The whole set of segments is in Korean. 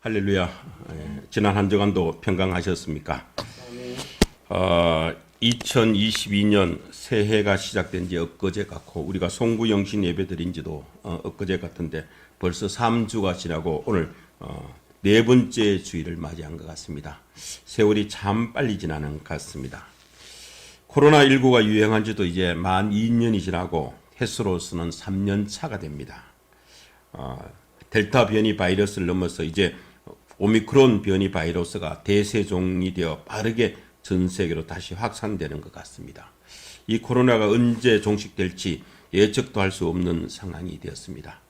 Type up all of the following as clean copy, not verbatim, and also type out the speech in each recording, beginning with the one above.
할렐루야. 지난 한 주간도 평강하셨습니까? 2022년 새해가 시작된 지 엊그제 같고 우리가 송구영신 예배 드린 지도 엊그제 같은데 벌써 3주가 지나고 오늘 네 번째 주일을 맞이한 것 같습니다. 세월이 참 빨리 지나는 것 같습니다. 코로나19가 유행한 지도 이제 만 2년이 지나고 횟수로서는 3년 차가 됩니다. 델타 변이 바이러스를 넘어서 이제 오미크론 변이 바이러스가 대세종이 되어 빠르게 전 세계로 다시 확산되는 것 같습니다. 이 코로나가 언제 종식될지 예측도 할 수 없는 상황이 되었습니다.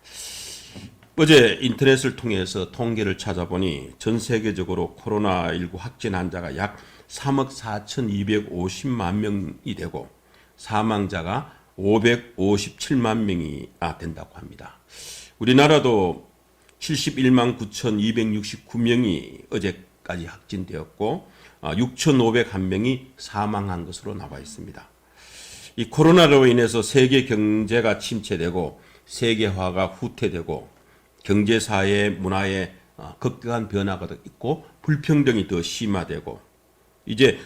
어제 인터넷을 통해서 통계를 찾아보니 전 세계적으로 코로나19 확진 환자가 약 3억 4,250만 명이 되고 사망자가 557만 명이 된다고 합니다. 우리나라도 71만 9,269명이 어제까지 확진되었고 6,501명이 사망한 것으로 나와 있습니다. 이 코로나로 인해서 세계 경제가 침체되고 세계화가 후퇴되고 경제사회 문화에 급격한 변화가 있고 불평등이 더 심화되고 이제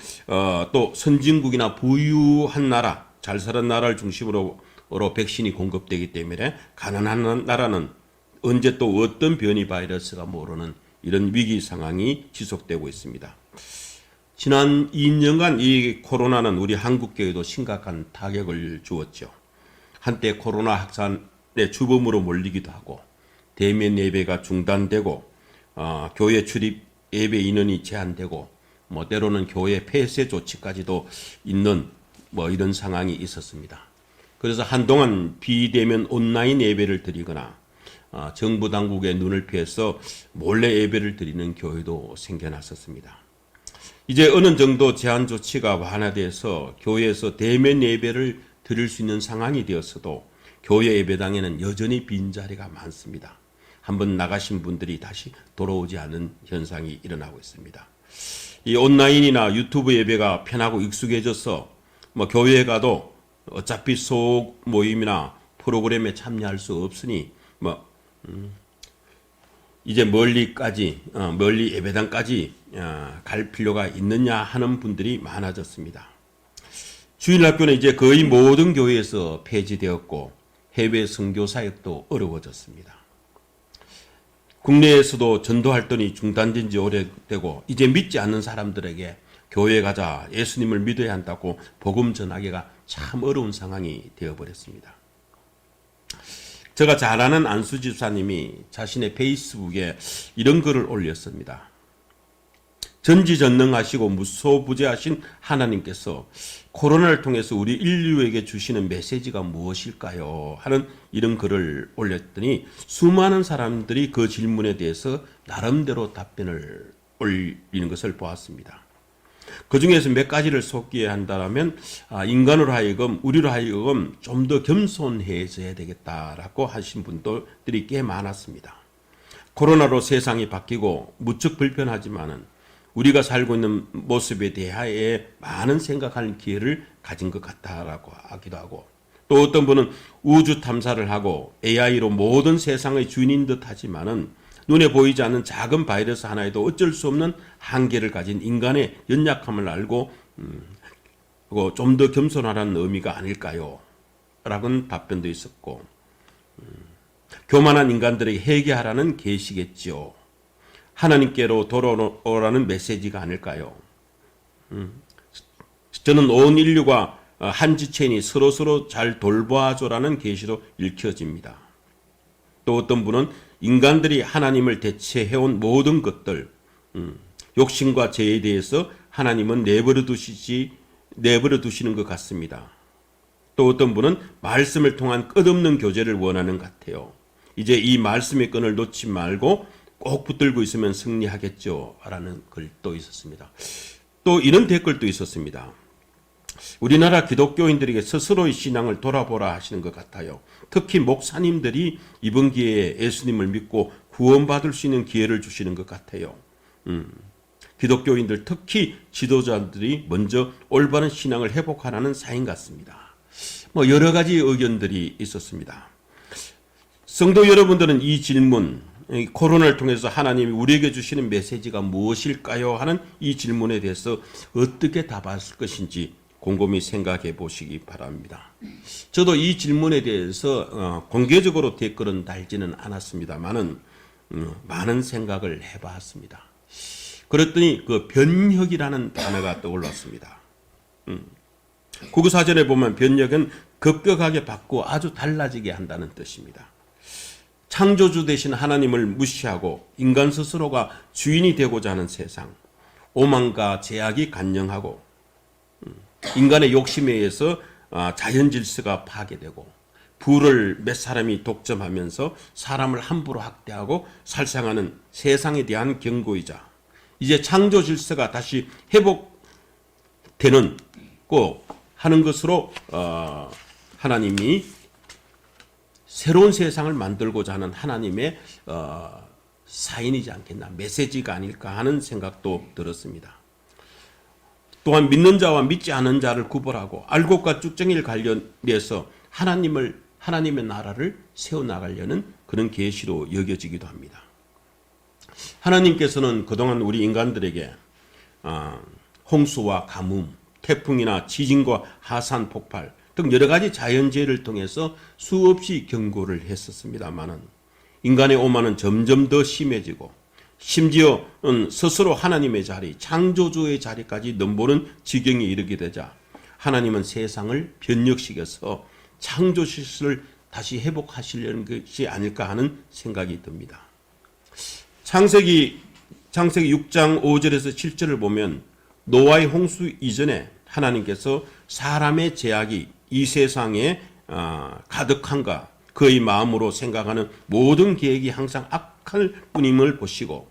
또 선진국이나 부유한 나라, 잘 사는 나라를 중심으로 백신이 공급되기 때문에 가난한 나라는 언제 또 어떤 변이 바이러스가 모르는 이런 위기 상황이 지속되고 있습니다. 지난 2년간 이 코로나는 우리 한국교회도 심각한 타격을 주었죠. 한때 코로나 확산의 주범으로 몰리기도 하고 대면 예배가 중단되고 교회 출입 예배 인원이 제한되고 때로는 교회 폐쇄 조치까지도 있는 이런 상황이 있었습니다. 그래서 한동안 비대면 온라인 예배를 드리거나 정부 당국의 눈을 피해서 몰래 예배를 드리는 교회도 생겨났었습니다. 이제 어느 정도 제한 조치가 완화돼서 교회에서 대면 예배를 드릴 수 있는 상황이 되었어도 교회 예배당에는 여전히 빈자리가 많습니다. 한번 나가신 분들이 다시 돌아오지 않는 현상이 일어나고 있습니다. 이 온라인이나 유튜브 예배가 편하고 익숙해져서 교회에 가도 어차피 소모임이나 프로그램에 참여할 수 없으니 이제 멀리 예배당까지 갈 필요가 있느냐 하는 분들이 많아졌습니다. 주일학교는 이제 거의 모든 교회에서 폐지되었고 해외 선교 사역도 어려워졌습니다. 국내에서도 전도 활동이 중단된 지 오래되고 이제 믿지 않는 사람들에게 교회 가자, 예수님을 믿어야 한다고 복음 전하기가 참 어려운 상황이 되어버렸습니다. 제가 잘 아는 안수 집사님이 자신의 페이스북에 이런 글을 올렸습니다. 전지전능하시고 무소부재하신 하나님께서 코로나를 통해서 우리 인류에게 주시는 메시지가 무엇일까요? 하는 이런 글을 올렸더니 수많은 사람들이 그 질문에 대해서 나름대로 답변을 올리는 것을 보았습니다. 그 중에서 몇 가지를 소개해야 한다면 인간으로 하여금 우리로 하여금 좀 더 겸손해져야 되겠다라고 하신 분들이 꽤 많았습니다. 코로나로 세상이 바뀌고 무척 불편하지만은 우리가 살고 있는 모습에 대하여 많은 생각하는 기회를 가진 것 같다라고 하기도 하고 또 어떤 분은 우주 탐사를 하고 AI로 모든 세상의 주인인 듯 하지만은 눈에 보이지 않는 작은 바이러스 하나에도 어쩔 수 없는 한계를 가진 인간의 연약함을 알고 좀 더 겸손하라는 의미가 아닐까요? 라는 답변도 있었고 교만한 인간들에게 회개하라는 계시겠지요. 하나님께로 돌아오라는 메시지가 아닐까요? 저는 온 인류가 한 지체니 서로서로 잘 돌봐줘라는 계시로 읽혀집니다. 또 어떤 분은 인간들이 하나님을 대체해온 모든 것들, 욕심과 죄에 대해서 하나님은 내버려 두시는 것 같습니다. 또 어떤 분은 말씀을 통한 끝없는 교제를 원하는 것 같아요. 이제 이 말씀의 끈을 놓지 말고 꼭 붙들고 있으면 승리하겠죠. 라는 글도 있었습니다. 또 이런 댓글도 있었습니다. 우리나라 기독교인들에게 스스로의 신앙을 돌아보라 하시는 것 같아요. 특히 목사님들이 이번 기회에 예수님을 믿고 구원받을 수 있는 기회를 주시는 것 같아요. 기독교인들 특히 지도자들이 먼저 올바른 신앙을 회복하라는 사인 같습니다. 여러 가지 의견들이 있었습니다. 성도 여러분들은 이 질문 이 코로나를 통해서 하나님이 우리에게 주시는 메시지가 무엇일까요? 하는 이 질문에 대해서 어떻게 답할 것인지 곰곰이 생각해 보시기 바랍니다. 저도 이 질문에 대해서 공개적으로 댓글은 달지는 않았습니다만은 많은 생각을 해봤습니다. 그랬더니 그 변혁이라는 단어가 떠올랐습니다. 국어사전에 보면 변혁은 급격하게 바꾸어 아주 달라지게 한다는 뜻입니다. 창조주 되신 하나님을 무시하고 인간 스스로가 주인이 되고자 하는 세상, 오만과 제약이 간영하고 인간의 욕심에 의해서 자연 질서가 파괴되고 부를 몇 사람이 독점하면서 사람을 함부로 학대하고 살상하는 세상에 대한 경고이자 이제 창조 질서가 다시 회복되는 고 하는 것으로 하나님이 새로운 세상을 만들고자 하는 하나님의 사인이지 않겠나, 메시지가 아닐까 하는 생각도 들었습니다. 또한 믿는 자와 믿지 않은 자를 구별하고 알곡과 쭉정이를 관련해서 하나님의 나라를 세워나가려는 그런 계시로 여겨지기도 합니다. 하나님께서는 그동안 우리 인간들에게 홍수와 가뭄, 태풍이나 지진과 하산 폭발 등 여러 가지 자연재해를 통해서 수없이 경고를 했었습니다마는 인간의 오만은 점점 더 심해지고 심지어는 스스로 하나님의 자리, 창조주의 자리까지 넘보는 지경에 이르게 되자 하나님은 세상을 변혁시켜서 창조 질서를 다시 회복하시려는 것이 아닐까 하는 생각이 듭니다. 창세기 6장 5절에서 7절을 보면 노아의 홍수 이전에 하나님께서 사람의 제약이 이 세상에 가득한가 그의 마음으로 생각하는 모든 계획이 항상 악할 뿐임을 보시고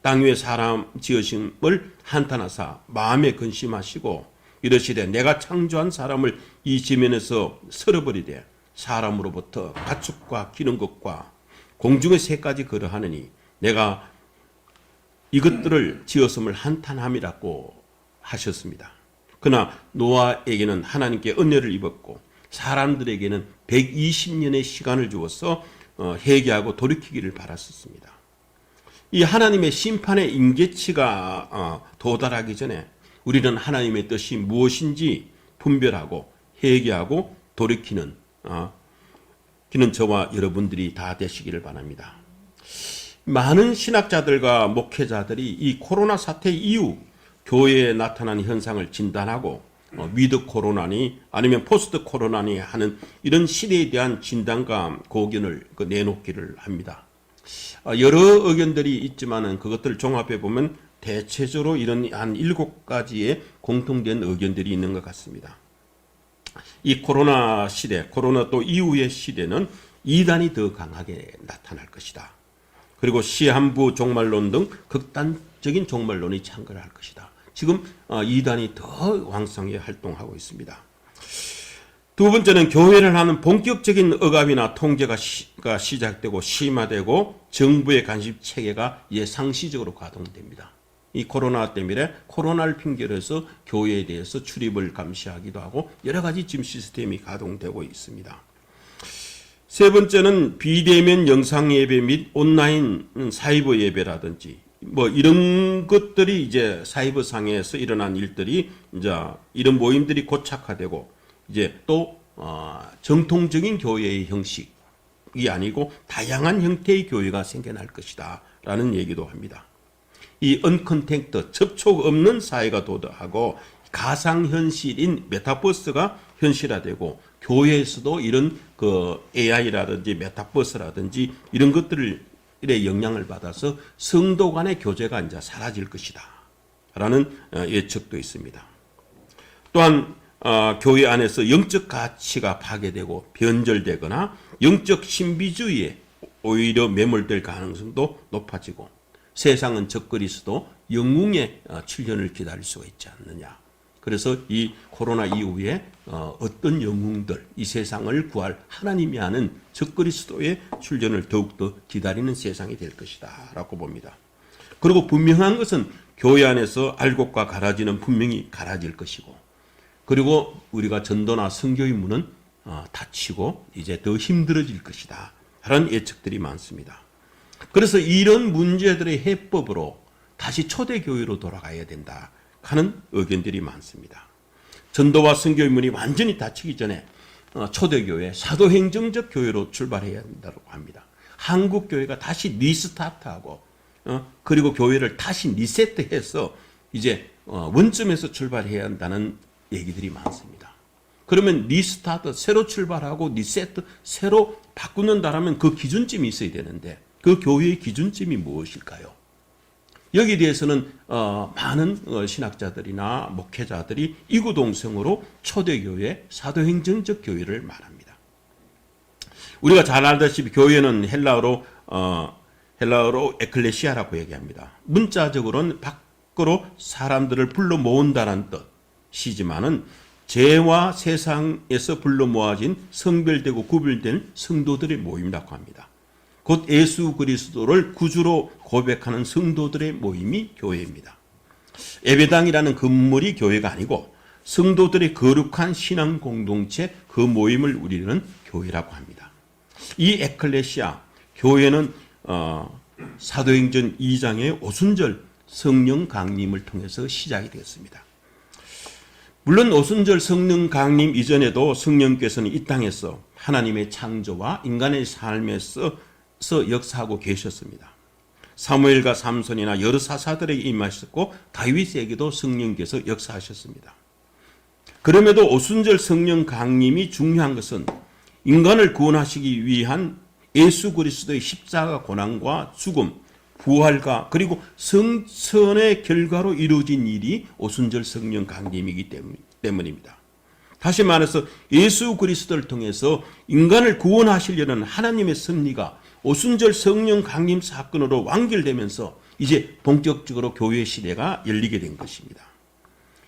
땅 위에 사람 지으심을 한탄하사 마음에 근심하시고 이르시되 내가 창조한 사람을 이 지면에서 쓸어버리되 사람으로부터 가축과 기는 것과 공중의 새까지 그러하느니 내가 이것들을 지었음을 한탄함이라고 하셨습니다. 그러나 노아에게는 하나님께 은혜를 입었고 사람들에게는 120년의 시간을 주어서 회개하고 돌이키기를 바랐었습니다. 이 하나님의 심판의 임계치가 도달하기 전에 우리는 하나님의 뜻이 무엇인지 분별하고 회개하고 돌이키는 저와 여러분들이 다 되시기를 바랍니다. 많은 신학자들과 목회자들이 이 코로나 사태 이후 교회에 나타난 현상을 진단하고 위드 코로나니 아니면 포스트 코로나니 하는 이런 시대에 대한 진단과 고견을 내놓기를 합니다. 여러 의견들이 있지만은 그것들을 종합해 보면 대체적으로 이런 한 7가지의 공통된 의견들이 있는 것 같습니다. 이 코로나 시대, 코로나 또 이후의 시대는 이단이 더 강하게 나타날 것이다. 그리고 시한부 종말론 등 극단적인 종말론이 창궐할 것이다. 지금 이단이 더 왕성하게 활동하고 있습니다. 두 번째는 교회를 하는 본격적인 억압이나 통제가 시작되고 심화되고 정부의 간섭 체계가 상시적으로 가동됩니다. 이 코로나 때문에 코로나를 핑계로 해서 교회에 대해서 출입을 감시하기도 하고 여러 가지 지금 시스템이 가동되고 있습니다. 세 번째는 비대면 영상 예배 및 온라인 사이버 예배라든지 이런 것들이 이제 사이버 상에서 일어난 일들이 이제 이런 모임들이 고착화되고 이제 또 정통적인 교회의 형식이 아니고 다양한 형태의 교회가 생겨날 것이다라는 얘기도 합니다. 이 언컨택트 접촉 없는 사회가 도달하고 가상현실인 메타버스가 현실화되고 교회에서도 이런 AI라든지 메타버스라든지 이런 것들의 영향을 받아서 성도 간의 교제가 이제 사라질 것이다 라는 예측도 있습니다. 또한 교회 안에서 영적 가치가 파괴되고 변절되거나 영적 신비주의에 오히려 매몰될 가능성도 높아지고 세상은 적그리스도 영웅의 출현을 기다릴 수가 있지 않느냐. 그래서 이 코로나 이후에 어떤 영웅들, 이 세상을 구할 하나님이 하는 적그리스도의 출현을 더욱더 기다리는 세상이 될 것이다 라고 봅니다. 그리고 분명한 것은 교회 안에서 알곡과 가라지는 분명히 갈아질 것이고 그리고 우리가 전도나 선교의 문은 닫히고 이제 더 힘들어질 것이다 라는 예측들이 많습니다. 그래서 이런 문제들의 해법으로 다시 초대교회로 돌아가야 된다 하는 의견들이 많습니다. 전도와 선교의 문이 완전히 닫히기 전에 초대교회, 사도행정적 교회로 출발해야 된다고 합니다. 한국교회가 다시 리스타트하고 그리고 교회를 다시 리세트해서 이제 원점에서 출발해야 한다는 얘기들이 많습니다. 그러면 리스타트, 새로 출발하고 리세트, 새로 바꾸는다라면 그 기준점이 있어야 되는데 그 교회의 기준점이 무엇일까요? 여기에 대해서는 많은 신학자들이나 목회자들이 이구동성으로 초대교회, 사도행정적 교회를 말합니다. 우리가 잘 알다시피 교회는 헬라어로 에클레시아라고 얘기합니다. 문자적으로는 밖으로 사람들을 불러 모은다는 뜻이지만은 죄와 세상에서 불러 모아진 성별되고 구별된 성도들의 모임이라고 합니다. 곧 예수 그리스도를 구주로 고백하는 성도들의 모임이 교회입니다. 예배당이라는 건물이 교회가 아니고 성도들의 거룩한 신앙 공동체, 그 모임을 우리는 교회라고 합니다. 이 에클레시아, 교회는 사도행전 2장의 오순절 성령 강림을 통해서 시작이 되었습니다. 물론 오순절 성령 강림 이전에도 성령께서는 이 땅에서 하나님의 창조와 인간의 삶에서 역사하고 계셨습니다. 사무엘과 삼손이나 여러 사사들에게 임하셨고 다윗에게도 성령께서 역사하셨습니다. 그럼에도 오순절 성령 강림이 중요한 것은 인간을 구원하시기 위한 예수 그리스도의 십자가 고난과 죽음, 부활과 그리고 성천의 결과로 이루어진 일이 오순절 성령 강림이기 때문입니다. 다시 말해서 예수 그리스도를 통해서 인간을 구원하시려는 하나님의 섭리가 오순절 성령 강림 사건으로 완결되면서 이제 본격적으로 교회 시대가 열리게 된 것입니다.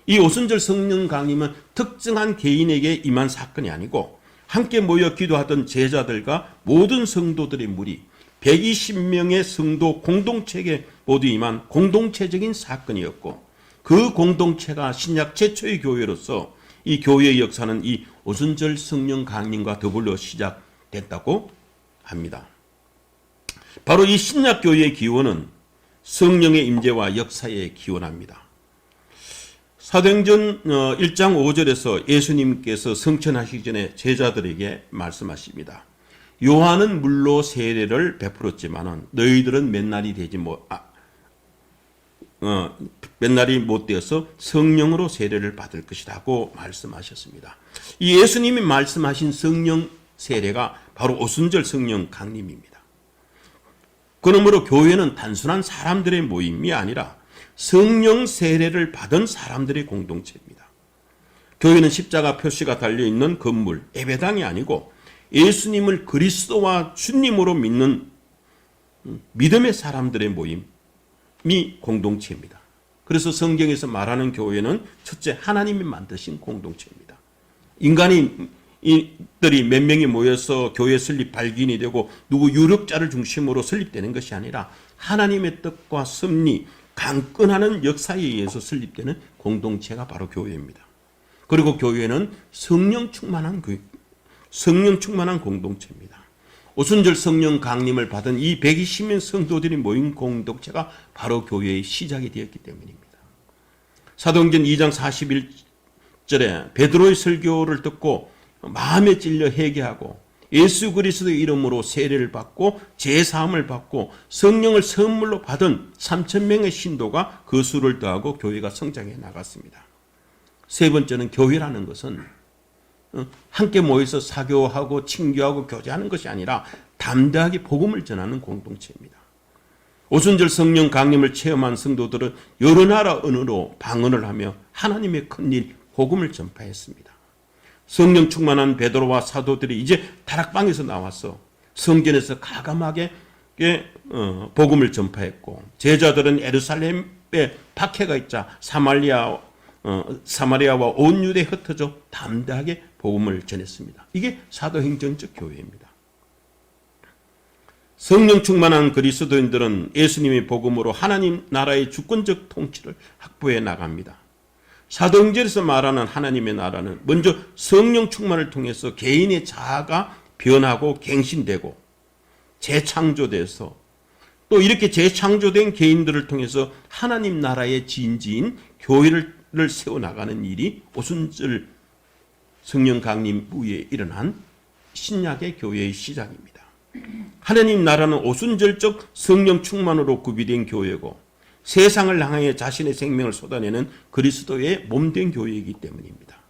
이 오순절 성령 강림은 특정한 개인에게 임한 사건이 아니고 함께 모여 기도하던 제자들과 모든 성도들의 무리 120명의 성도 공동체에 모두 임한 공동체적인 사건이었고 그 공동체가 신약 최초의 교회로서 이 교회의 역사는 이 오순절 성령 강림과 더불어 시작됐다고 합니다. 바로 이 신약 교회의 기원은 성령의 임재와 역사에 기원합니다. 사도행전 1장 5절에서 예수님께서 성천하시기 전에 제자들에게 말씀하십니다. 요한은 물로 세례를 베풀었지만은 너희들은 맨날이 못 되어서 성령으로 세례를 받을 것이라고 말씀하셨습니다. 이 예수님이 말씀하신 성령 세례가 바로 오순절 성령 강림입니다. 그러므로 교회는 단순한 사람들의 모임이 아니라 성령 세례를 받은 사람들의 공동체입니다. 교회는 십자가 표시가 달려있는 건물, 예배당이 아니고 예수님을 그리스도와 주님으로 믿는 믿음의 사람들의 모임이 공동체입니다. 그래서 성경에서 말하는 교회는 첫째 하나님이 만드신 공동체입니다. 인간들이 몇 명이 모여서 교회 설립 발기인이 되고 누구 유력자를 중심으로 설립되는 것이 아니라 하나님의 뜻과 섭리, 강건하는 역사에 의해서 설립되는 공동체가 바로 교회입니다. 그리고 교회는 성령 충만한 공동체입니다. 오순절 성령 강림을 받은 이 120명 성도들이 모인 공동체가 바로 교회의 시작이 되었기 때문입니다. 사도행전 2장 41절에 베드로의 설교를 듣고 마음에 찔려 회개하고 예수 그리스도의 이름으로 세례를 받고 제사함을 받고 성령을 선물로 받은 3,000명의 신도가 그 수를 더하고 교회가 성장해 나갔습니다. 세 번째는 교회라는 것은 함께 모여서 사교하고 친교하고 교제하는 것이 아니라 담대하게 복음을 전하는 공동체입니다. 오순절 성령 강림을 체험한 성도들은 여러 나라 언어로 방언을 하며 하나님의 큰일 복음을 전파했습니다. 성령 충만한 베드로와 사도들이 이제 다락방에서 나와서 성전에서 가감하게 복음을 전파했고 제자들은 예루살렘에 박해가 있자 사마리아와 온 유대에 흩어져 담대하게 복음을 전했습니다. 이게 사도행전적 교회입니다. 성령 충만한 그리스도인들은 예수님의 복음으로 하나님 나라의 주권적 통치를 확보해 나갑니다. 사도행전에서 말하는 하나님의 나라는 먼저 성령 충만을 통해서 개인의 자아가 변하고 갱신되고 재창조돼서 또 이렇게 재창조된 개인들을 통해서 하나님 나라의 진지인 교회를 세워나가는 일이 오순절 성령 강림 후에 일어난 신약의 교회의 시작입니다. 하나님 나라는 오순절적 성령 충만으로 구비된 교회고 세상을 향하여 자신의 생명을 쏟아내는 그리스도의 몸된 교회이기 때문입니다.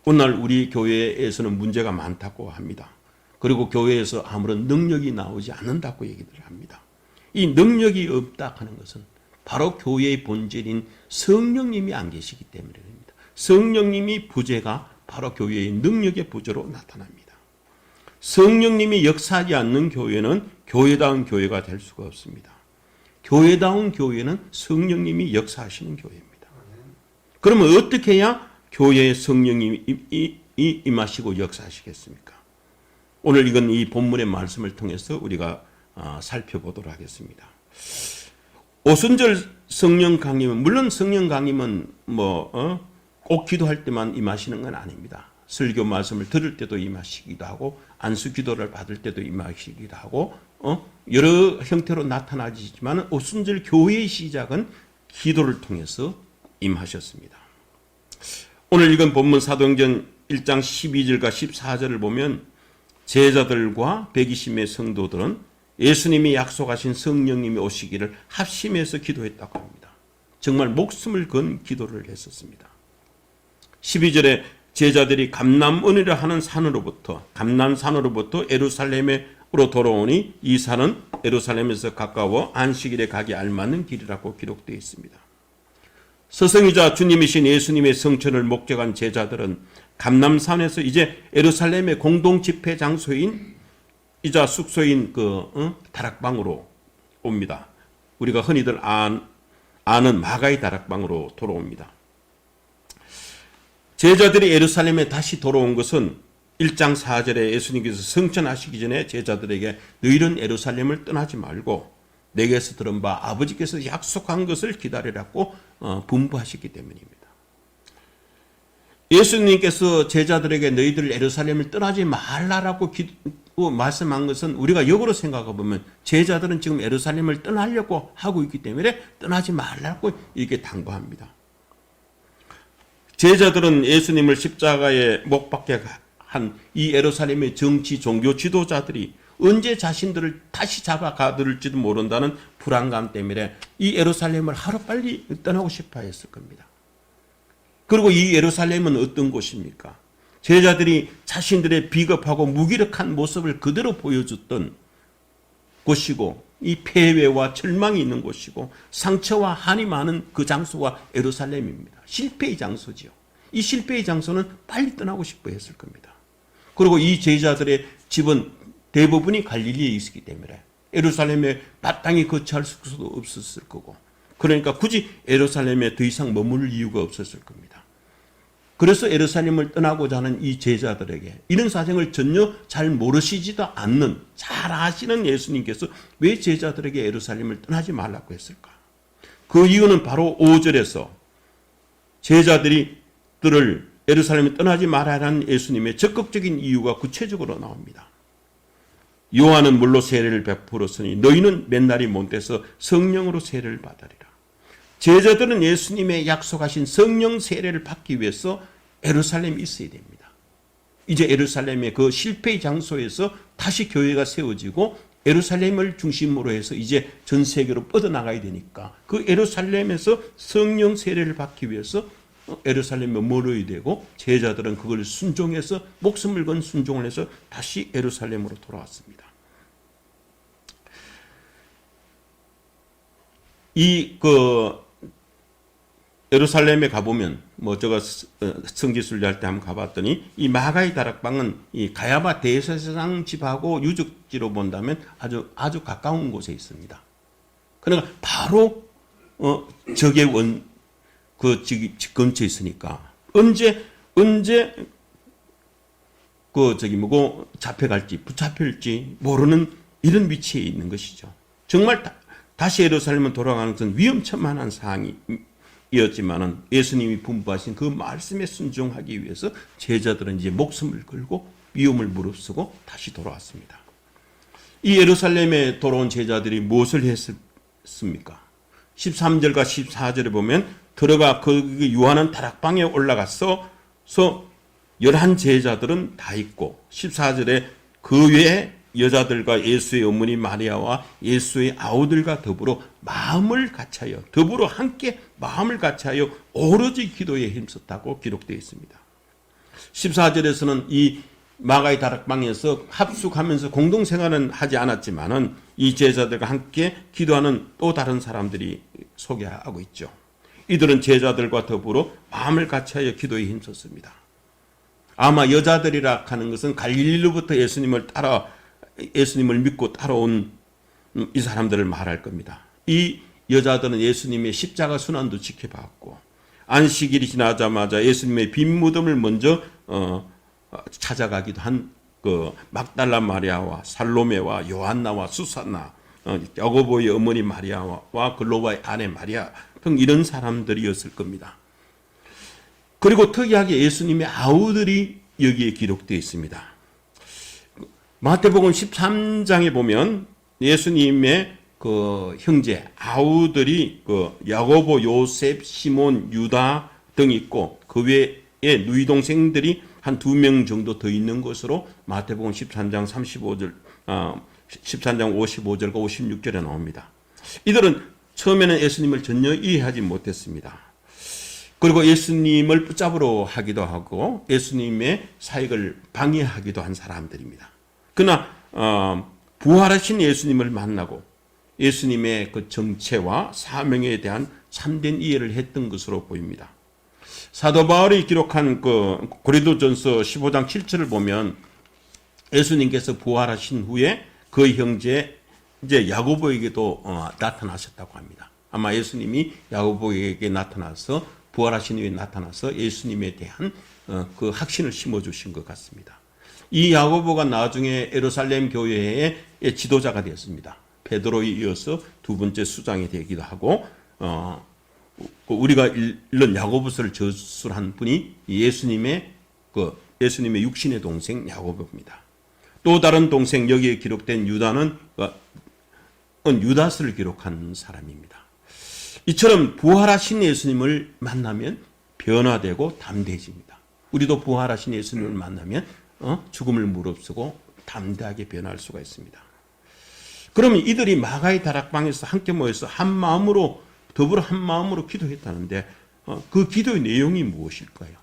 오늘날 우리 교회에서는 문제가 많다고 합니다. 그리고 교회에서 아무런 능력이 나오지 않는다고 얘기를 합니다. 이 능력이 없다 하는 것은 바로 교회의 본질인 성령님이 안 계시기 때문입니다. 성령님이 부재가 바로 교회의 능력의 부재로 나타납니다. 성령님이 역사하지 않는 교회는 교회다운 교회가 될 수가 없습니다. 교회다운 교회는 성령님이 역사하시는 교회입니다. 그러면 어떻게 해야 교회에 성령님이 임하시고 역사하시겠습니까? 오늘 이건 이 본문의 말씀을 통해서 우리가 살펴보도록 하겠습니다. 오순절 성령 강림은 물론 성령 강림은 꼭 기도할 때만 임하시는 건 아닙니다. 설교 말씀을 들을 때도 임하시기도 하고 안수 기도를 받을 때도 임하시기도 하고 여러 형태로 나타나지만 오순절 교회의 시작은 기도를 통해서 임하셨습니다. 오늘 읽은 본문 사도행전 1장 12절과 14절을 보면 제자들과 120명의 성도들은 예수님이 약속하신 성령님이 오시기를 합심해서 기도했다고 합니다. 정말 목숨을 건 기도를 했었습니다. 12절에 제자들이 감람원이라 하는 감람산으로부터 예루살렘으로 돌아오니 이 산은 예루살렘에서 가까워 안식일에 가기 알맞는 길이라고 기록되어 있습니다. 스승이자 주님이신 예수님의 성천을 목격한 제자들은 감람산에서 이제 예루살렘의 공동 집회 장소인 이자 숙소인 다락방으로 옵니다. 우리가 흔히들 아는 마가의 다락방으로 돌아옵니다. 제자들이 예루살렘에 다시 돌아온 것은 1장 4절에 예수님께서 성천하시기 전에 제자들에게 너희는 예루살렘을 떠나지 말고 내게서 들은 바 아버지께서 약속한 것을 기다리라고 분부하셨기 때문입니다. 예수님께서 제자들에게 너희들 예루살렘을 떠나지 말라라고 말씀한 것은 우리가 역으로 생각해 보면 제자들은 지금 예루살렘을 떠나려고 하고 있기 때문에 떠나지 말라고 이렇게 당부합니다. 제자들은 예수님을 십자가에 못 박게 한 이 예루살렘의 정치 종교 지도자들이 언제 자신들을 다시 잡아가들지도 모른다는 불안감 때문에 이 예루살렘을 하루빨리 떠나고 싶어 했을 겁니다. 그리고 이 예루살렘은 어떤 곳입니까? 제자들이 자신들의 비겁하고 무기력한 모습을 그대로 보여줬던 곳이고 이 폐회와 절망이 있는 곳이고 상처와 한이 많은 그 장소가 예루살렘입니다. 실패의 장소지요. 이 실패의 장소는 빨리 떠나고 싶어 했을 겁니다. 그리고 이 제자들의 집은 대부분이 갈릴리에 있었기 때문에 예루살렘에 마땅히 거처할 수도 없었을 거고 그러니까 굳이 예루살렘에 더 이상 머물 이유가 없었을 겁니다. 그래서 예루살렘을 떠나고자 하는 이 제자들에게 이런 사정을 전혀 잘 모르시지도 않는 잘 아시는 예수님께서 왜 제자들에게 예루살렘을 떠나지 말라고 했을까? 그 이유는 바로 5절에서 제자들을 예루살렘에 떠나지 말아라는 예수님의 적극적인 이유가 구체적으로 나옵니다. 요한은 물로 세례를 베풀었으니 너희는 맨날이 못돼서 성령으로 세례를 받으리라. 제자들은 예수님의 약속하신 성령 세례를 받기 위해서 예루살렘에 있어야 됩니다. 이제 예루살렘의 그 실패의 장소에서 다시 교회가 세워지고 예루살렘을 중심으로 해서 이제 전 세계로 뻗어나가야 되니까 그 예루살렘에서 성령 세례를 받기 위해서 예루살렘에 머물러야 되고 제자들은 그걸 순종해서 목숨을 건 순종을 해서 다시 예루살렘으로 돌아왔습니다. 예루살렘에 가보면 제가 성지순례 할 때 한번 가봤더니 이 마가의 다락방은 이 가야바 대제사장 집하고 유적지로 본다면 아주 가까운 곳에 있습니다. 그러니까 바로 적의 집 근처에 있으니까 언제 잡혀갈지 붙잡힐지 모르는 이런 위치에 있는 것이죠. 정말 다시 예루살렘은 돌아가는 것은 위험천만한 상황이었지만은 예수님이 분부하신 그 말씀에 순종하기 위해서 제자들은 이제 목숨을 걸고 위험을 무릅쓰고 다시 돌아왔습니다. 이 예루살렘에 돌아온 제자들이 무엇을 했습니까? 13절과 14절에 보면 들어가 그 요한은 다락방에 올라가서 11 제자들은 다 있고 14절에 그 외에 여자들과 예수의 어머니 마리아와 예수의 아우들과 더불어 마음을 같이하여 더불어 함께 마음을 같이하여 오로지 기도에 힘썼다고 기록되어 있습니다. 14절에서는 이 마가의 다락방에서 합숙하면서 공동생활은 하지 않았지만은 이 제자들과 함께 기도하는 또 다른 사람들이 소개하고 있죠. 이들은 제자들과 더불어 마음을 같이하여 기도에 힘썼습니다. 아마 여자들이라 하는 것은 갈릴리로부터 예수님을 믿고 따라온 이 사람들을 말할 겁니다. 이 여자들은 예수님의 십자가 순환도 지켜봤고 안식일이 지나자마자 예수님의 빈 무덤을 먼저 찾아가기도 한 그 막달라 마리아와 살로메와 요한나와 수산나, 야고보의 어머니 마리아와 글로바의 아내 마리아 등 이런 사람들이었을 겁니다. 그리고 특이하게 예수님의 아우들이 여기에 기록되어 있습니다. 마태복음 13장에 보면 예수님의 그 형제 아우들이 그 야고보, 요셉, 시몬, 유다 등 있고 그 외에 누이 동생들이 한 2명 정도 더 있는 것으로 마태복음 13장 55절과 56절에 나옵니다. 이들은 처음에는 예수님을 전혀 이해하지 못했습니다. 그리고 예수님을 붙잡으러 하기도 하고 예수님의 사역을 방해하기도 한 사람들입니다. 그러나 부활하신 예수님을 만나고 예수님의 그 정체와 사명에 대한 참된 이해를 했던 것으로 보입니다. 사도 바울이 기록한 그 고린도전서 15장 7절을 보면 예수님께서 부활하신 후에 그 형제 이제 야고보에게도 나타나셨다고 합니다. 아마 예수님이 야고보에게 나타나서 부활하신 후에 나타나서 예수님에 대한 그 확신을 심어주신 것 같습니다. 이 야고보가 나중에 예루살렘 교회의 지도자가 되었습니다. 베드로에 이어서 두 번째 수장이 되기도 하고 우리가 읽는 야고보서를 저술한 분이 예수님의 육신의 동생 야고보입니다. 또 다른 동생 여기에 기록된 유다는 유다스를 기록한 사람입니다. 이처럼 부활하신 예수님을 만나면 변화되고 담대해집니다. 우리도 부활하신 예수님을 만나면 죽음을 무릅쓰고 담대하게 변할 수가 있습니다. 그러면 이들이 마가의 다락방에서 함께 모여서 더불어 한 마음으로 기도했다는데 그 기도의 내용이 무엇일까요?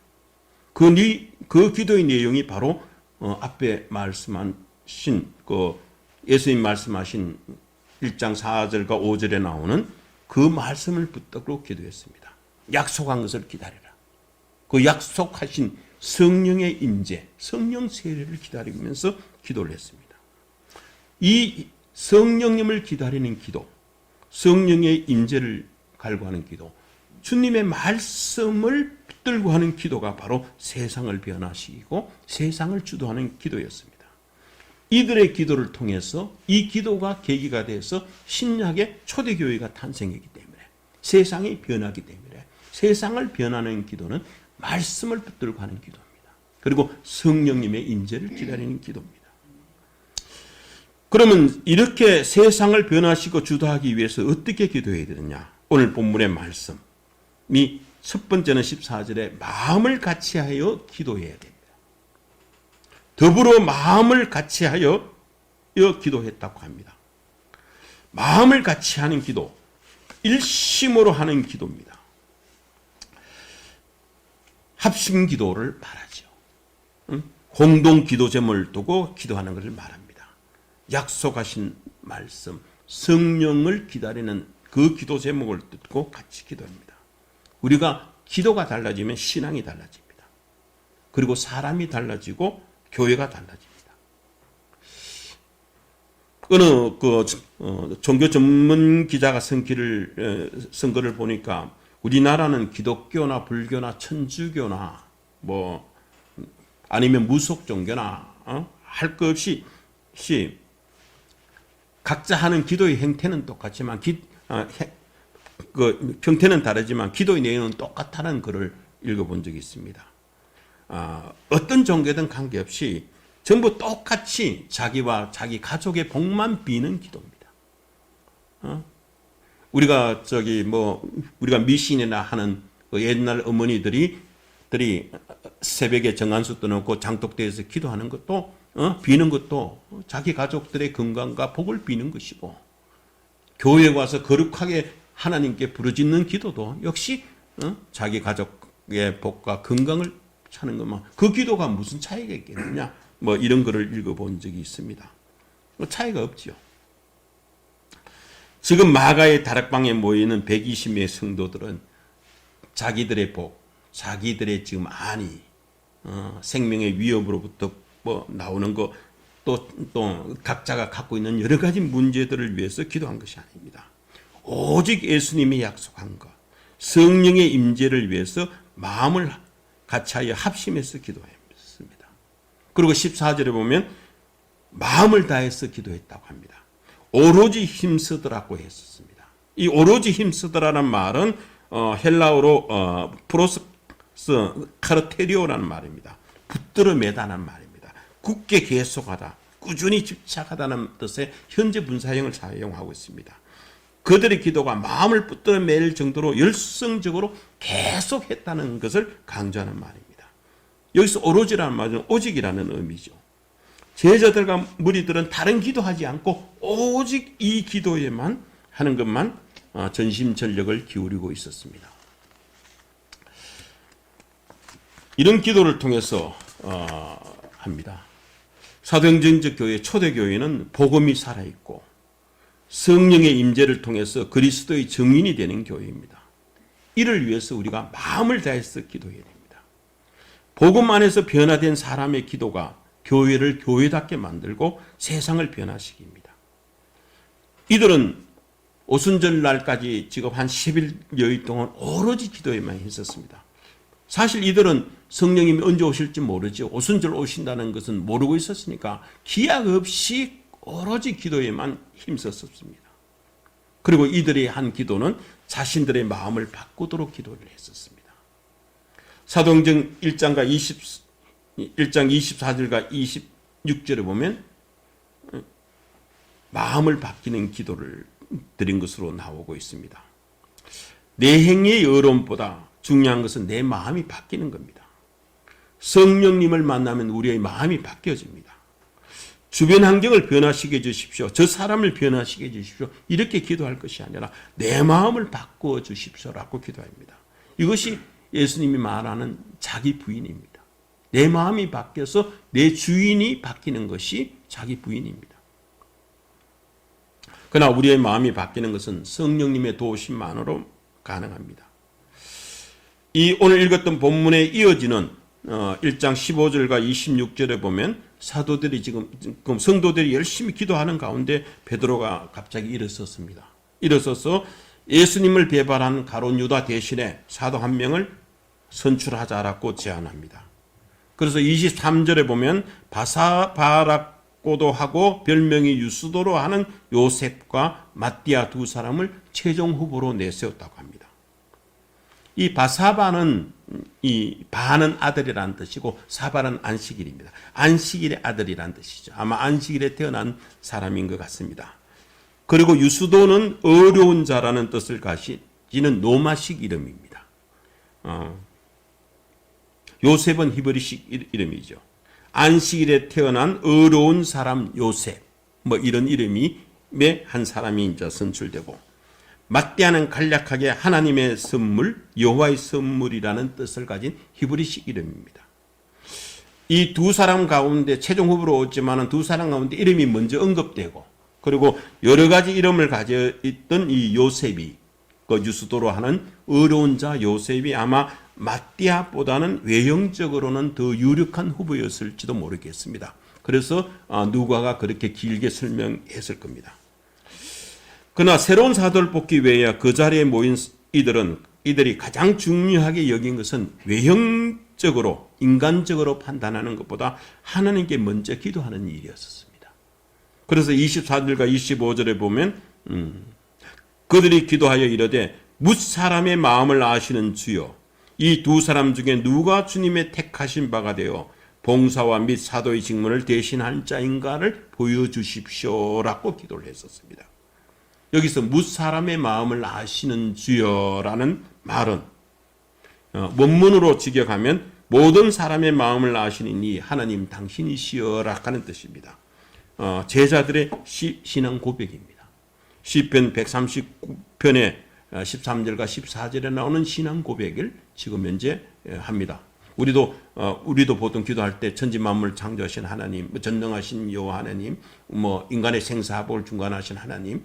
그 기도의 내용이 바로 앞에 말씀하신 예수님 말씀하신 1장 4절과 5절에 나오는 그 말씀을 붙들고 기도했습니다. 약속한 것을 기다리라. 그 약속하신 성령의 임재, 성령 세례를 기다리면서 기도를 했습니다. 이 성령님을 기다리는 기도, 성령의 임재를 갈구하는 기도, 주님의 말씀을 붙들고 하는 기도가 바로 세상을 변화시키고 세상을 주도하는 기도였습니다. 이들의 기도를 통해서 이 기도가 계기가 돼서 신약의 초대교회가 탄생했기 때문에 세상이 변하기 때문에 세상을 변하는 기도는 말씀을 붙들고 하는 기도입니다. 그리고 성령님의 임재를 기다리는 기도입니다. 그러면 이렇게 세상을 변화시키고 주도하기 위해서 어떻게 기도해야 되느냐? 오늘 본문의 말씀이 첫 번째는 14절에 마음을 같이하여 기도해야 됩니다. 더불어 마음을 같이하여 기도했다고 합니다. 마음을 같이하는 기도, 일심으로 하는 기도입니다. 합심 기도를 말하죠. 공동 기도 제목을 두고 기도하는 것을 말합니다. 약속하신 말씀, 성령을 기다리는 그 기도 제목을 듣고 같이 기도합니다. 우리가 기도가 달라지면 신앙이 달라집니다. 그리고 사람이 달라지고 교회가 달라집니다. 어느 종교 전문 기자가 쓴 거를 보니까 우리나라는 기독교나 불교나 천주교나 아니면 무속 종교나 할 것 없이 각자 하는 기도의 행태는 똑같지만 형태는 다르지만 기도의 내용은 똑같다는 글을 읽어본 적이 있습니다. 어떤 종교든 관계없이 전부 똑같이 자기와 자기 가족의 복만 비는 기도입니다. 우리가 우리가 미신이나 하는 그 옛날 어머니들이 새벽에 정한수 떠놓고 장독대에서 기도하는 것도 비는 것도 자기 가족들의 건강과 복을 비는 것이고, 교회에 와서 거룩하게 하나님께 부르짖는 기도도 역시 자기 가족의 복과 건강을 찾는 것만, 그 기도가 무슨 차이가 있겠느냐, 이런 글을 읽어본 적이 있습니다. 차이가 없지요. 지금 마가의 다락방에 모이는 120명의 성도들은 자기들의 복, 자기들의 지금 안위, 생명의 위협으로부터 나오는 것, 또 각자가 갖고 있는 여러 가지 문제들을 위해서 기도한 것이 아닙니다. 오직 예수님이 약속한 것, 성령의 임재를 위해서 마음을 같이하여 합심해서 기도했습니다. 그리고 14절에 보면 마음을 다해서 기도했다고 합니다. 오로지 힘쓰더라고 했었습니다. 이 오로지 힘쓰더라는 말은 헬라어로 프로스 카르테리오라는 말입니다. 붙들어 매다는 말입니다. 굳게 계속하다, 꾸준히 집착하다는 뜻의 현재 분사형을 사용하고 있습니다. 그들의 기도가 마음을 붙들어 맬 정도로 열성적으로 계속했다는 것을 강조하는 말입니다. 여기서 오로지라는 말은 오직이라는 의미죠. 제자들과 무리들은 다른 기도하지 않고 오직 이 기도에만 하는 것만 전심전력을 기울이고 있었습니다. 이런 기도를 통해서 합니다. 사도행전적 교회, 초대교회는 복음이 살아있고 성령의 임재를 통해서 그리스도의 증인이 되는 교회입니다. 이를 위해서 우리가 마음을 다해서 기도해야 됩니다. 복음 안에서 변화된 사람의 기도가 교회를 교회답게 만들고 세상을 변화시킵니다. 이들은 오순절 날까지 지금 한 10일여일 동안 오로지 기도에만 있었습니다. 사실 이들은 성령님이 언제 오실지 모르죠. 오순절 오신다는 것은 모르고 있었으니까 기약 없이 오로지 기도에만 힘썼습니다. 그리고 이들이 한 기도는 자신들의 마음을 바꾸도록 기도를 했었습니다. 사도행전 1장 24절과 26절에 보면 마음을 바뀌는 기도를 드린 것으로 나오고 있습니다. 내 행위의 의로움보다 중요한 것은 내 마음이 바뀌는 겁니다. 성령님을 만나면 우리의 마음이 바뀌어집니다. 주변 환경을 변화시켜 주십시오. 저 사람을 변화시켜 주십시오. 이렇게 기도할 것이 아니라 내 마음을 바꾸어 주십시오라고 기도합니다. 이것이 예수님이 말하는 자기 부인입니다. 내 마음이 바뀌어서 내 주인이 바뀌는 것이 자기 부인입니다. 그러나 우리의 마음이 바뀌는 것은 성령님의 도우심만으로 가능합니다. 이 오늘 읽었던 본문에 이어지는 1장 15절과 26절에 보면 사도들이 지금 성도들이 열심히 기도하는 가운데 베드로가 갑자기 일어섰습니다. 일어서서 예수님을 배반한 가룟 유다 대신에 사도 한 명을 선출하자라고 제안합니다. 그래서 23절에 보면 바사바라고도 하고 별명이 유스도로 하는 요셉과 마띠아 두 사람을 최종 후보로 내세웠다고 합니다. 이 바사바는 이 바는 아들이라는 뜻이고 사바는 안식일입니다. 안식일의 아들이라는 뜻이죠. 아마 안식일에 태어난 사람인 것 같습니다. 그리고 유스도는 어려운 자라는 뜻을 가지는 로마식 이름입니다. 요셉은 히브리식 이름이죠. 안식일에 태어난 어려운 사람 요셉, 이런 이름이 한 사람이 이제 선출되고, 마띠아는 간략하게 하나님의 선물, 여호와의 선물이라는 뜻을 가진 히브리식 이름입니다. 이 두 사람 가운데 최종 후보로 왔지만 두 사람 가운데 이름이 먼저 언급되고, 그리고 여러 가지 이름을 가져 있던 이 요셉이, 그 유스도로 하는 어려운 자 요셉이 아마 마띠아보다는 외형적으로는 더 유력한 후보였을지도 모르겠습니다. 그래서 누가가 그렇게 길게 설명했을 겁니다. 그러나 새로운 사도를 뽑기 위해 그 자리에 모인 이들이 가장 중요하게 여긴 것은 외형적으로, 인간적으로 판단하는 것보다 하나님께 먼저 기도하는 일이었습니다. 그래서 24절과 25절에 보면 그들이 기도하여 이르되 뭇 사람의 마음을 아시는 주여, 이 두 사람 중에 누가 주님의 택하신 바가 되어 봉사와 및 사도의 직분을 대신한 자인가를 보여주십시오라고 기도를 했었습니다. 여기서 무사람의 마음을 아시는 주여라는 말은 원문으로 직역하면 모든 사람의 마음을 아시는 이 하나님 당신이시여라 하는 뜻입니다. 제자들의 신앙 고백입니다. 시편 139편의 13절과 14절에 나오는 신앙 고백을 지금 현재 합니다. 우리도 보통 기도할 때 천지 만물 창조하신 하나님, 전능하신 여호와 하나님, 인간의 생사복을 중관하신 하나님,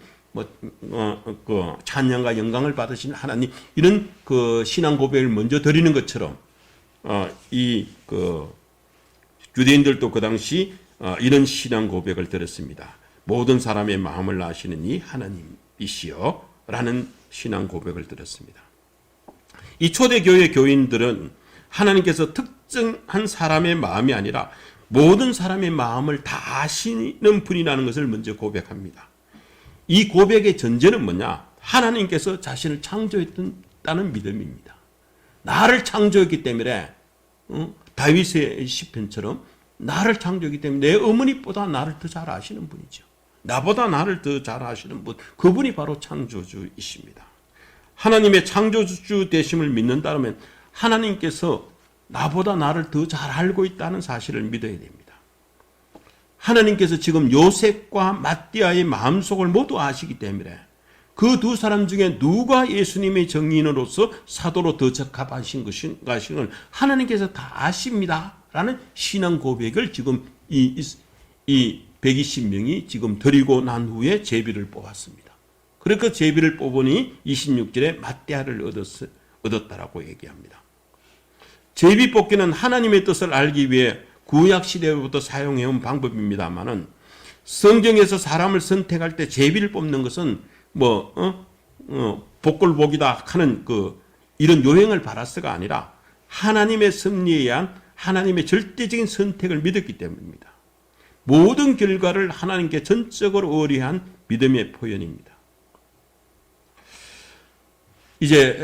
찬양과 영광을 받으신 하나님, 이런 그 신앙 고백을 먼저 드리는 것처럼 유대인들도 그 당시 이런 신앙 고백을 드렸습니다. 모든 사람의 마음을 아시는 이 하나님이시여 라는 신앙 고백을 드렸습니다. 이 초대교회 교인들은 하나님께서 특정한 사람의 마음이 아니라 모든 사람의 마음을 다 아시는 분이라는 것을 먼저 고백합니다. 이 고백의 전제는 뭐냐? 하나님께서 자신을 창조했다는 믿음입니다. 나를 창조했기 때문에 다윗의 시편처럼 나를 창조했기 때문에 내 어머니보다 나를 더 잘 아시는 분이죠. 나보다 나를 더 잘 아시는 분, 그분이 바로 창조주이십니다. 하나님의 창조주 되심을 믿는다면 하나님께서 나보다 나를 더 잘 알고 있다는 사실을 믿어야 됩니다. 하나님께서 지금 요셉과 마띠아의 마음속을 모두 아시기 때문에 그 두 사람 중에 누가 예수님의 정인으로서 사도로 더 적합하신 것인가를 하나님께서 다 아십니다. 라는 신앙 고백을 지금 이 120명이 지금 드리고 난 후에 제비를 뽑았습니다. 그러니까 제비를 뽑으니 26절에 마띠아를 얻었다라고 얘기합니다. 제비 뽑기는 하나님의 뜻을 알기 위해 구약 시대부터 사용해온 방법입니다만은 성경에서 사람을 선택할 때 제비를 뽑는 것은 복골복이다 하는 이런 요행을 바라서가 아니라 하나님의 섭리에 의한 하나님의 절대적인 선택을 믿었기 때문입니다. 모든 결과를 하나님께 전적으로 의뢰한 믿음의 표현입니다. 이제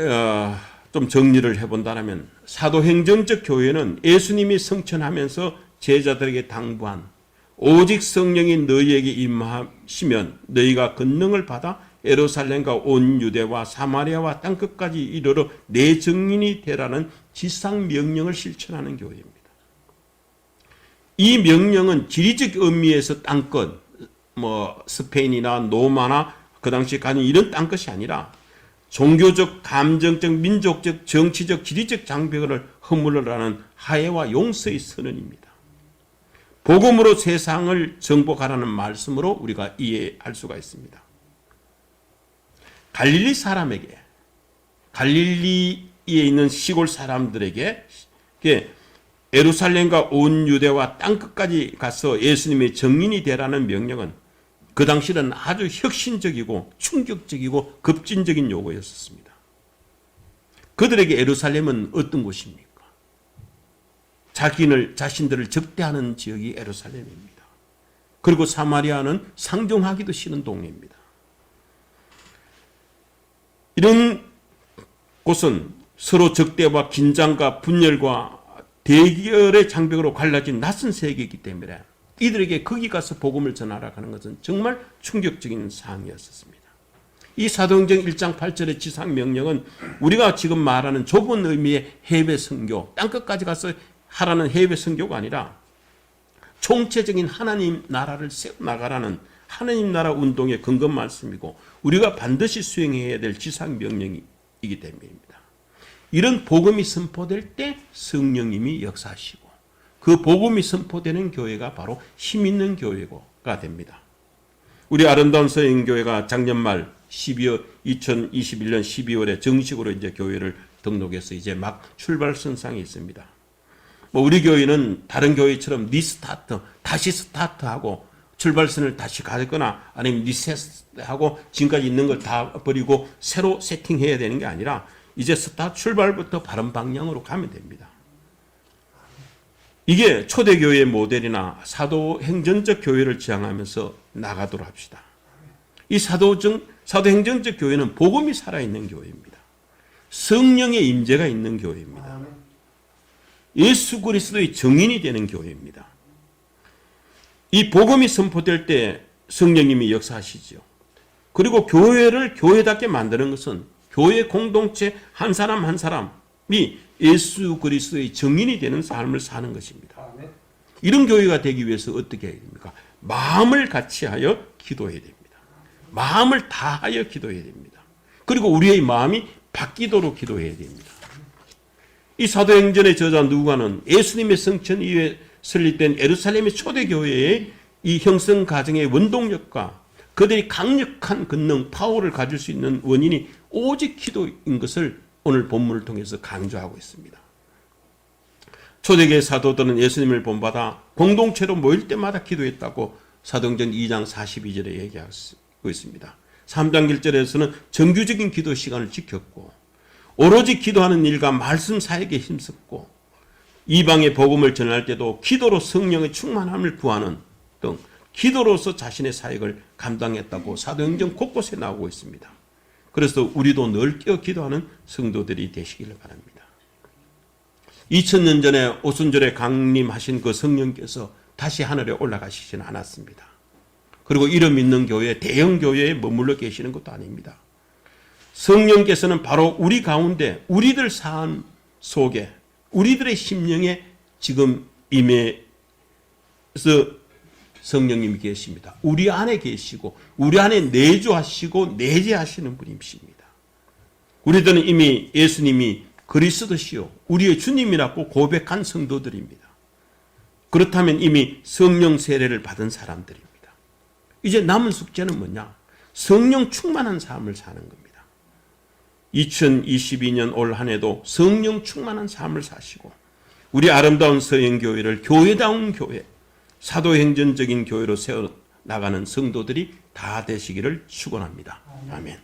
좀 정리를 해본다면 사도행전적 교회는 예수님이 성천하면서 제자들에게 당부한 오직 성령이 너희에게 임하시면 너희가 권능을 받아 예루살렘과 온 유대와 사마리아와 땅끝까지 이르러 내 증인이 되라는 지상 명령을 실천하는 교회입니다. 이 명령은 지리적 의미에서 땅끝, 스페인이나 로마나 그 당시 가진 이런 땅끝이 아니라 종교적, 감정적, 민족적, 정치적, 지리적 장벽을 허물으라는 하해와 용서의 선언입니다. 복음으로 세상을 정복하라는 말씀으로 우리가 이해할 수가 있습니다. 갈릴리 사람에게, 갈릴리에 있는 시골 사람들에게 예루살렘과 온 유대와 땅끝까지 가서 예수님의 증인이 되라는 명령은 그 당시는 아주 혁신적이고 충격적이고 급진적인 요구였습니다. 그들에게 예루살렘은 어떤 곳입니까? 자신들을 적대하는 지역이 예루살렘입니다. 그리고 사마리아는 상종하기도 싫은 동네입니다. 이런 곳은 서로 적대와 긴장과 분열과 대결의 장벽으로 갈라진 낯선 세계이기 때문에 이들에게 거기 가서 복음을 전하라 하는 것은 정말 충격적인 사항이었습니다. 이 사도행전 1장 8절의 지상명령은 우리가 지금 말하는 좁은 의미의 해외 선교, 땅끝까지 가서 하라는 해외 선교가 아니라 총체적인 하나님 나라를 세워나가라는 하나님 나라 운동의 근거 말씀이고 우리가 반드시 수행해야 될 지상명령이기 때문입니다. 이런 복음이 선포될 때 성령님이 역사하시고 그 복음이 선포되는 교회가 바로 힘있는 교회가 됩니다. 우리 아름다운 서인교회가 작년 말 2021년 12월에 정식으로 이제 교회를 등록해서 이제 막 출발 선상에 있습니다. 우리 교회는 다른 교회처럼 리스타트, 다시 스타트하고 출발선을 다시 가거나 아니면 리셋하고 지금까지 있는 걸 다 버리고 새로 세팅해야 되는 게 아니라 이제 출발부터 바른 방향으로 가면 됩니다. 이게 초대교회의 모델이나 사도행전적 교회를 지향하면서 나가도록 합시다. 이 사도행전적 교회는 복음이 살아있는 교회입니다. 성령의 임재가 있는 교회입니다. 예수 그리스도의 증인이 되는 교회입니다. 이 복음이 선포될 때 성령님이 역사하시죠. 그리고 교회를 교회답게 만드는 것은 교회 공동체 한 사람 한 사람이 예수 그리스도의 증인이 되는 삶을 사는 것입니다. 이런 교회가 되기 위해서 어떻게 해야 됩니까? 마음을 같이하여 기도해야 됩니다. 마음을 다하여 기도해야 됩니다. 그리고 우리의 마음이 바뀌도록 기도해야 됩니다. 이 사도행전의 저자 누가는 예수님의 성천 이후에 설립된 예루살렘의 초대교회의 이 형성 과정의 원동력과 그들이 강력한 권능, 파워를 가질 수 있는 원인이 오직 기도인 것을 오늘 본문을 통해서 강조하고 있습니다. 초대교회 사도들은 예수님을 본받아 공동체로 모일 때마다 기도했다고 사도행전 2장 42절에 얘기하고 있습니다. 3장 1절에서는 정규적인 기도 시간을 지켰고 오로지 기도하는 일과 말씀 사역에 힘썼고 이방의 복음을 전할 때도 기도로 성령의 충만함을 구하는 등 기도로서 자신의 사역을 감당했다고 사도행전 곳곳에 나오고 있습니다. 그래서 우리도 늘 깨어 기도하는 성도들이 되시기를 바랍니다. 2000년 전에 오순절에 강림하신 그 성령께서 다시 하늘에 올라가시지는 않았습니다. 그리고 이름 있는 교회, 대형 교회에 머물러 계시는 것도 아닙니다. 성령께서는 바로 우리 가운데 우리들 삶 속에 우리들의 심령에 지금 임해서 성령님이 계십니다. 우리 안에 계시고 우리 안에 내주하시고 내재하시는 분이십니다. 우리들은 이미 예수님이 그리스도시요 우리의 주님이라고 고백한 성도들입니다. 그렇다면 이미 성령 세례를 받은 사람들입니다. 이제 남은 숙제는 뭐냐? 성령 충만한 삶을 사는 겁니다. 2022년 올 한 해도 성령 충만한 삶을 사시고 우리 아름다운 서영교회를 교회다운 교회, 사도행전적인 교회로 세워나가는 성도들이 다 되시기를 축원합니다. 아멘.